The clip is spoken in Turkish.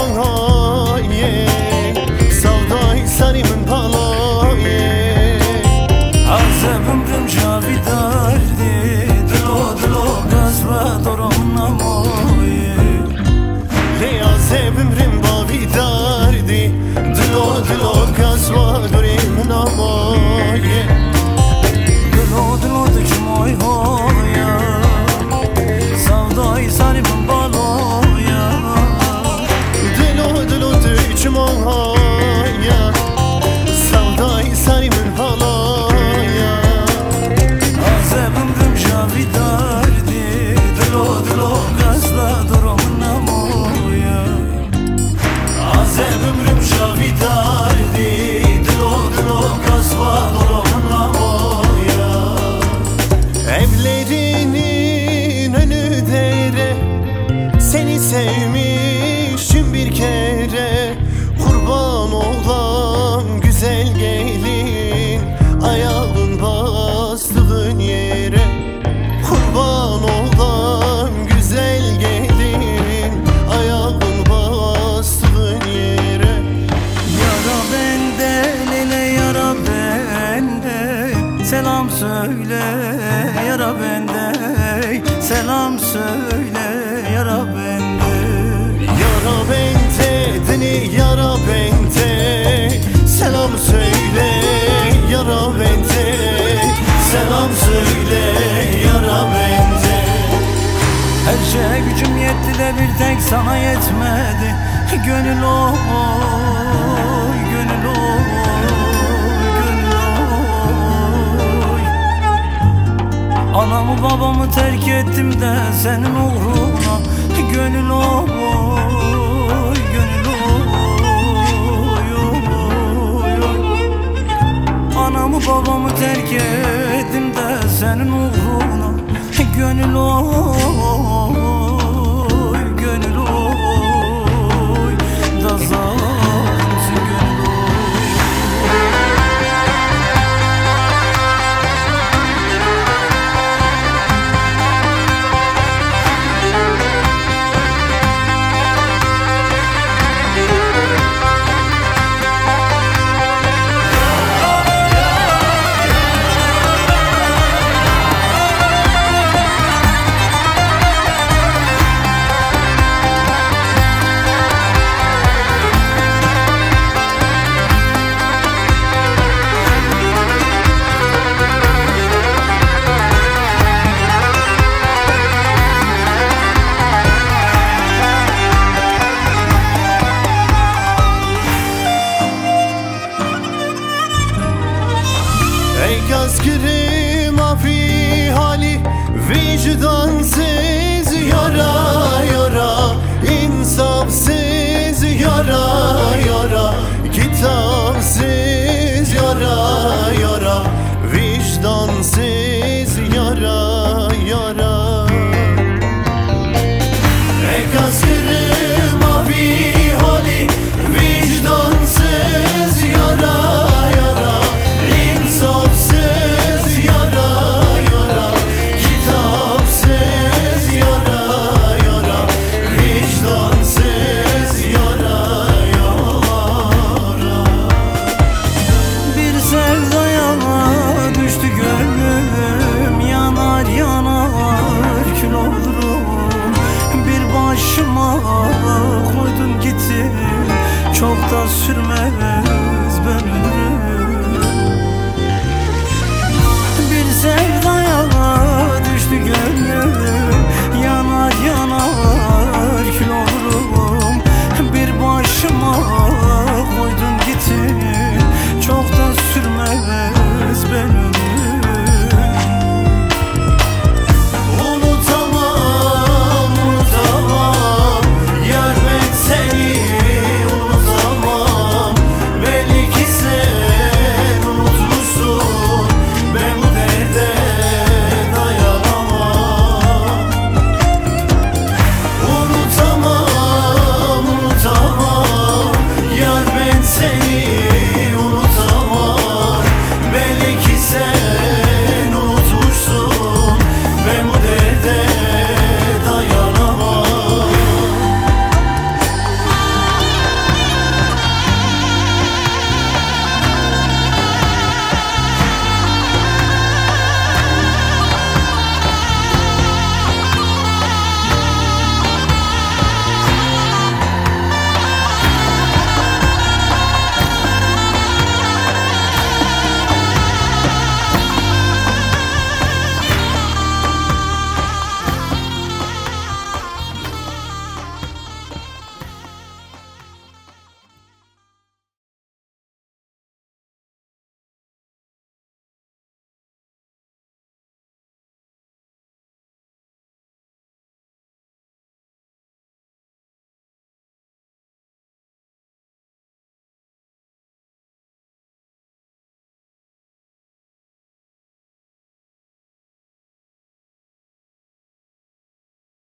مانهایه سودای سریمن پالایه از عمرم جاوی دردی دلو گز و دارم نمایه لیاز عمرم باوی دردی دلو گز و دارم نمایه دلو دجمای هایا سودای سریمن بالایه دلو دجمان هایا سودای سریمن پالایه از عمرم جاوی دردی دلو گز و دارم نمایه از عمرم جاوی دردی دلو گز و دارم نمایه Evlerinin önü dere seni sevmişim bir kere kurban olan güzel gelin ayağın bastığın yere kurban olan güzel gelin ayağın bastığın yere Yara bende lele yara bende selam söyle yara bende selam söyle yara bende Yara bende dini yara bende selam söyle yara bende selam söyle yara bende Her şeye gücüm yetti de bir tek sana yetmedi Gönül oy gönül oy gönül oy Anamı babamı terk ettim de senin uğruna Gönül oy gönül oy Anamı babamı terk ettim de senin uğruna Gönül oy gönül oy da zalimsin gönül oy Ey gazgiri mafi hali vicdansız yara insafsız yara kitapsız yara vicdansız yara Ey gazgiri mafi hali vicdansız yara İnsafsız yara kitapsız yara vicdansız yara Bir sevdaya düştü gönlüm Yanar kül olurum Bir başıma koydun gittin Çok da sürme